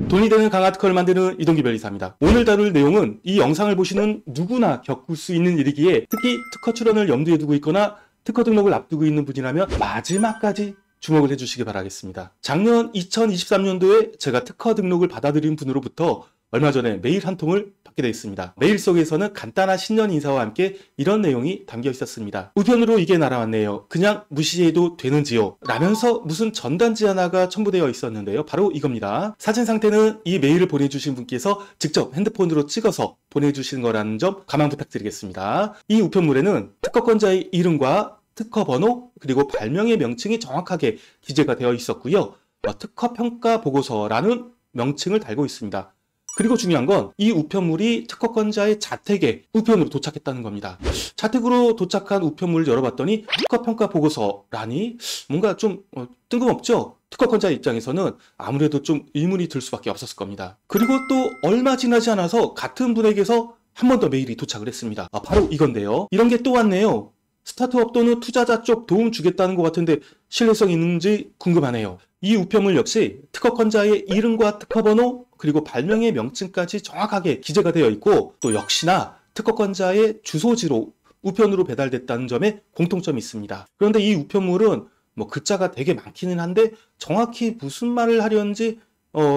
돈이 되는 강화 특허를 만드는 이동기 변리사입니다. 오늘 다룰 내용은 이 영상을 보시는 누구나 겪을 수 있는 일이기에 특히 특허 출원을 염두에 두고 있거나 특허 등록을 앞두고 있는 분이라면 마지막까지 주목을 해주시기 바라겠습니다. 작년 2023년도에 제가 특허 등록을 받아들인 분으로부터 얼마 전에 메일 한 통을 받게 되어 있습니다. 메일 속에서는 간단한 신년 인사와 함께 이런 내용이 담겨 있었습니다. 우편으로 이게 날아왔네요. 그냥 무시해도 되는지요? 라면서 무슨 전단지 하나가 첨부되어 있었는데요. 바로 이겁니다. 사진 상태는 이 메일을 보내주신 분께서 직접 핸드폰으로 찍어서 보내주신 거라는 점 가만 부탁드리겠습니다. 이 우편물에는 특허권자의 이름과 특허 번호 그리고 발명의 명칭이 정확하게 기재가 되어 있었고요. 특허 평가 보고서라는 명칭을 달고 있습니다. 그리고 중요한 건 이 우편물이 특허권자의 자택에 우편으로 도착했다는 겁니다. 자택으로 도착한 우편물을 열어봤더니 특허평가 보고서라니 뭔가 좀 뜬금없죠? 특허권자 입장에서는 아무래도 좀 의문이 들 수밖에 없었을 겁니다. 그리고 또 얼마 지나지 않아서 같은 분에게서 한 번 더 메일이 도착을 했습니다. 바로 이건데요. 이런 게 또 왔네요. 스타트업 또는 투자자 쪽 도움 주겠다는 것 같은데 신뢰성이 있는지 궁금하네요. 이 우편물 역시 특허권자의 이름과 특허번호 그리고 발명의 명칭까지 정확하게 기재가 되어 있고 또 역시나 특허권자의 주소지로 우편으로 배달됐다는 점에 공통점이 있습니다. 그런데 이 우편물은 글자가 되게 많기는 한데 정확히 무슨 말을 하려는지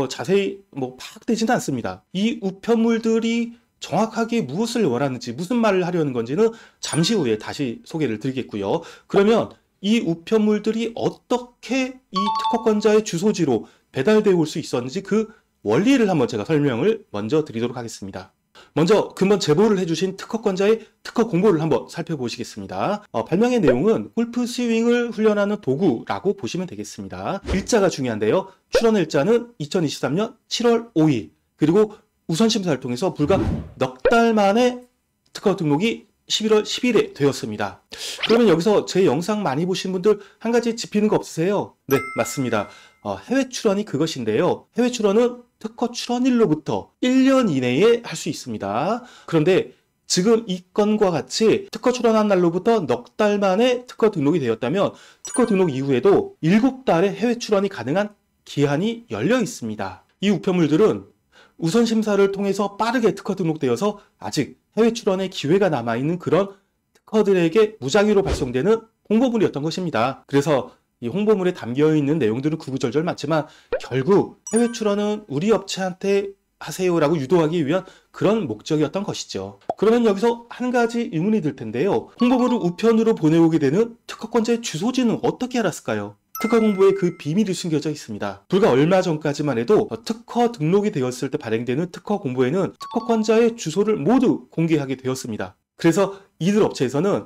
자세히 파악되지는 않습니다. 이 우편물들이 정확하게 무엇을 원하는지 무슨 말을 하려는 건지는 잠시 후에 다시 소개를 드리겠고요. 그러면 이 우편물들이 어떻게 이 특허권자의 주소지로 배달되어 올 수 있었는지 그 원리를 한번 제가 설명을 먼저 드리도록 하겠습니다. 먼저 근본 제보를 해주신 특허권자의 특허 공고를 한번 살펴보시겠습니다. 발명의 내용은 골프 스윙을 훈련하는 도구라고 보시면 되겠습니다. 일자가 중요한데요. 출원 일자는 2023년 7월 5일 그리고 우선심사를 통해서 불과 넉 달 만에 특허 등록이 11월 10일에 되었습니다. 그러면 여기서 제 영상 많이 보신 분들 한 가지 짚히는 거 없으세요? 네, 맞습니다. 해외 출원이 그것인데요. 해외 출원은 특허 출원일로부터 1년 이내에 할 수 있습니다. 그런데 지금 이 건과 같이 특허 출원한 날로부터 넉 달 만에 특허 등록이 되었다면 특허 등록 이후에도 7달의 해외 출원이 가능한 기한이 열려 있습니다. 이 우편물들은 우선 심사를 통해서 빠르게 특허 등록되어서 아직 해외 출원의 기회가 남아있는 그런 특허들에게 무작위로 발송되는 홍보물이었던 것입니다. 그래서 이 홍보물에 담겨있는 내용들은 구구절절 많지만 결국 해외 출원은 우리 업체한테 하세요라고 유도하기 위한 그런 목적이었던 것이죠. 그러면 여기서 한 가지 의문이 들 텐데요. 홍보물을 우편으로 보내오게 되는 특허권자의 주소지는 어떻게 알았을까요? 특허 공보에 그 비밀이 숨겨져 있습니다. 불과 얼마 전까지만 해도 특허 등록이 되었을 때 발행되는 특허 공보에는 특허권자의 주소를 모두 공개하게 되었습니다. 그래서 이들 업체에서는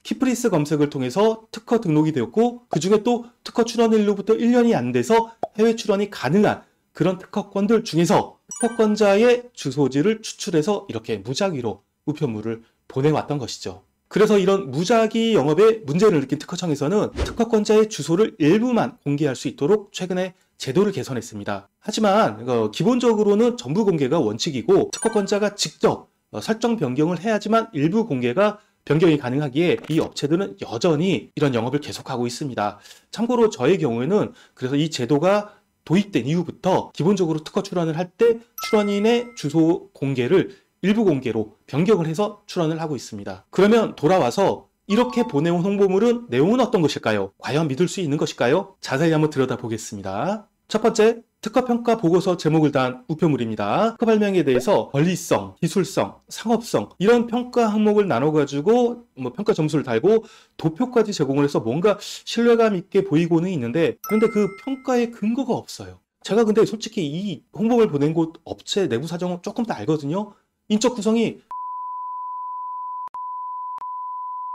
키프리스 검색을 통해서 특허 등록이 되었고 그 중에 또 특허 출원일로부터 1년이 안 돼서 해외 출원이 가능한 그런 특허권들 중에서 특허권자의 주소지를 추출해서 이렇게 무작위로 우편물을 보내왔던 것이죠. 그래서 이런 무작위 영업에 문제를 느낀 특허청에서는 특허권자의 주소를 일부만 공개할 수 있도록 최근에 제도를 개선했습니다. 하지만 기본적으로는 전부 공개가 원칙이고 특허권자가 직접 설정 변경을 해야지만 일부 공개가 변경이 가능하기에 이 업체들은 여전히 이런 영업을 계속하고 있습니다. 참고로 저의 경우에는 그래서 이 제도가 도입된 이후부터 기본적으로 특허 출원을 할 때 출원인의 주소 공개를 일부 공개로 변경을 해서 출원을 하고 있습니다. 그러면 돌아와서 이렇게 보내온 홍보물은 내용은 어떤 것일까요? 과연 믿을 수 있는 것일까요? 자세히 한번 들여다보겠습니다. 첫 번째, 특허평가 보고서 제목을 단 우편물입니다. 특허 발명에 대해서 권리성, 기술성, 상업성 이런 평가 항목을 나눠가지고 평가 점수를 달고 도표까지 제공을 해서 뭔가 신뢰감 있게 보이고는 있는데 그런데 그 평가에 근거가 없어요. 제가 근데 솔직히 이 홍보물 보낸 곳 업체 내부 사정은 조금 더 알거든요. 인적 구성이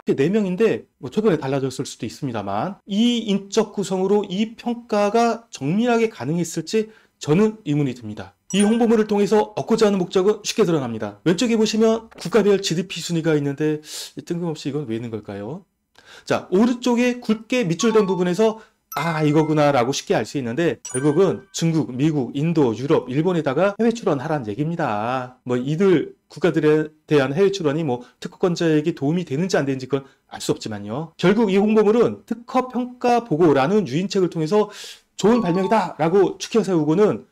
4명인데 최근에 달라졌을 수도 있습니다만 이 인적 구성으로 이 평가가 정밀하게 가능했을지 저는 의문이 듭니다. 이 홍보물을 통해서 얻고자 하는 목적은 쉽게 드러납니다. 왼쪽에 보시면 국가별 GDP 순위가 있는데 뜬금없이 이건 왜 있는 걸까요? 자, 오른쪽에 굵게 밑줄된 부분에서 이거구나 라고 쉽게 알 수 있는데 결국은 중국, 미국, 인도, 유럽, 일본에다가 해외 출원하라는 얘기입니다. 이들 국가들에 대한 해외 출원이 특허권자에게 도움이 되는지 안 되는지 그건 알 수 없지만요. 결국 이 홍보물은 특허평가 보고라는 유인책을 통해서 좋은 발명이다 라고 추켜 세우고는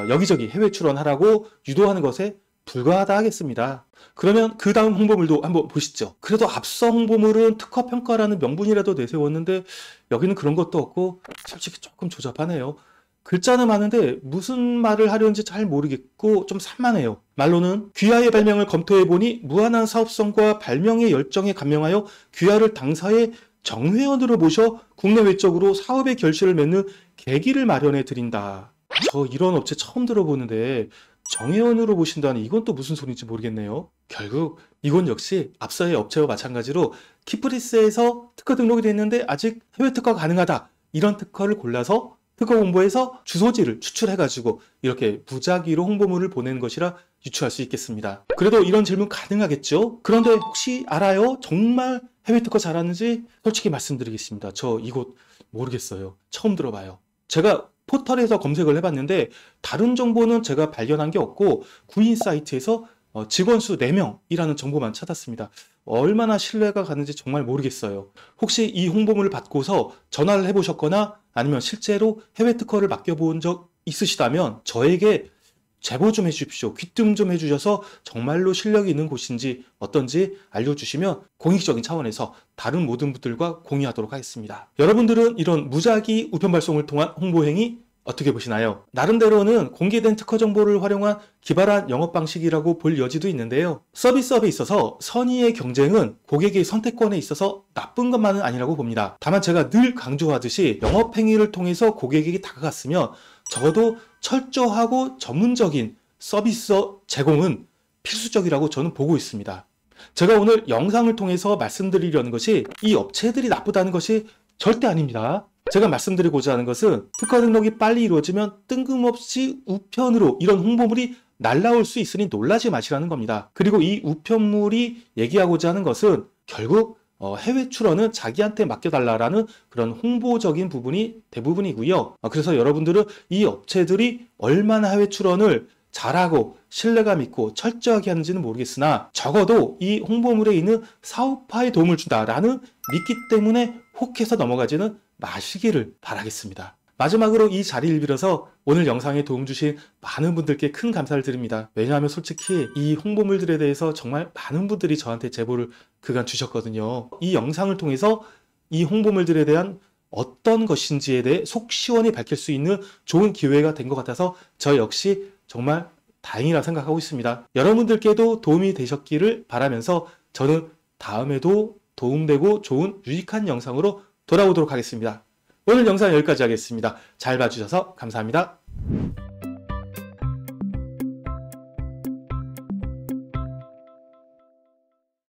여기저기 해외 출원하라고 유도하는 것에 불과하다 하겠습니다. 그러면 그 다음 홍보물도 한번 보시죠. 그래도 앞서 홍보물은 특허 평가라는 명분이라도 내세웠는데 여기는 그런 것도 없고 솔직히 조금 조잡하네요. 글자는 많은데 무슨 말을 하려는지 잘 모르겠고 좀 산만해요. 말로는 귀하의 발명을 검토해보니 무한한 사업성과 발명의 열정에 감명하여 귀하를 당사의 정회원으로 모셔 국내 외적으로 사업의 결실을 맺는 계기를 마련해 드린다. 저 이런 업체 처음 들어보는데 정회원으로 모신다니 이건 또 무슨 소리인지 모르겠네요. 결국 이건 역시 앞서의 업체와 마찬가지로 키프리스에서 특허 등록이 됐는데 아직 해외 특허 가능하다. 이런 특허를 골라서 특허 공보에서 주소지를 추출해가지고 이렇게 무작위로 홍보물을 보내는 것이라 유추할 수 있겠습니다. 그래도 이런 질문 가능하겠죠? 그런데 혹시 알아요? 정말 해외 특허 잘하는지 솔직히 말씀드리겠습니다. 저 이곳 모르겠어요. 처음 들어봐요. 제가 포털에서 검색을 해봤는데 다른 정보는 제가 발견한 게 없고 구인 사이트에서 직원 수 4명이라는 정보만 찾았습니다. 얼마나 신뢰가 가는지 정말 모르겠어요. 혹시 이 홍보물을 받고서 전화를 해보셨거나 아니면 실제로 해외 특허를 맡겨본 적 있으시다면 저에게 제보 좀 해주십시오. 귀뜸 좀 해주셔서 정말로 실력이 있는 곳인지 어떤지 알려주시면 공익적인 차원에서 다른 모든 분들과 공유하도록 하겠습니다. 여러분들은 이런 무작위 우편 발송을 통한 홍보 행위 어떻게 보시나요? 나름대로는 공개된 특허 정보를 활용한 기발한 영업 방식이라고 볼 여지도 있는데요. 서비스업에 있어서 선의의 경쟁은 고객의 선택권에 있어서 나쁜 것만은 아니라고 봅니다. 다만 제가 늘 강조하듯이 영업 행위를 통해서 고객에게 다가갔으면 적어도 철저하고 전문적인 서비스 제공은 필수적이라고 저는 보고 있습니다. 제가 오늘 영상을 통해서 말씀드리려는 것이 이 업체들이 나쁘다는 것이 절대 아닙니다. 제가 말씀드리고자 하는 것은 특허 등록이 빨리 이루어지면 뜬금없이 우편으로 이런 홍보물이 날라올 수 있으니 놀라지 마시라는 겁니다. 그리고 이 우편물이 얘기하고자 하는 것은 결국 해외 출원은 자기한테 맡겨달라라는 그런 홍보적인 부분이 대부분이고요. 그래서 여러분들은 이 업체들이 얼마나 해외 출원을 잘하고 신뢰감 있고 철저하게 하는지는 모르겠으나 적어도 이 홍보물에 있는 사업화에 도움을 준다라는 믿기 때문에 혹해서 넘어가지는 마시기를 바라겠습니다. 마지막으로 이 자리를 빌어서 오늘 영상에 도움 주신 많은 분들께 큰 감사를 드립니다. 왜냐하면 솔직히 이 홍보물들에 대해서 정말 많은 분들이 저한테 제보를 그간 주셨거든요. 이 영상을 통해서 이 홍보물들에 대한 어떤 것인지에 대해 속 시원히 밝힐 수 있는 좋은 기회가 된 것 같아서 저 역시 정말 다행이라 생각하고 있습니다. 여러분들께도 도움이 되셨기를 바라면서 저는 다음에도 도움되고 좋은 유익한 영상으로 돌아오도록 하겠습니다. 오늘 영상 여기까지 하겠습니다. 잘 봐주셔서 감사합니다.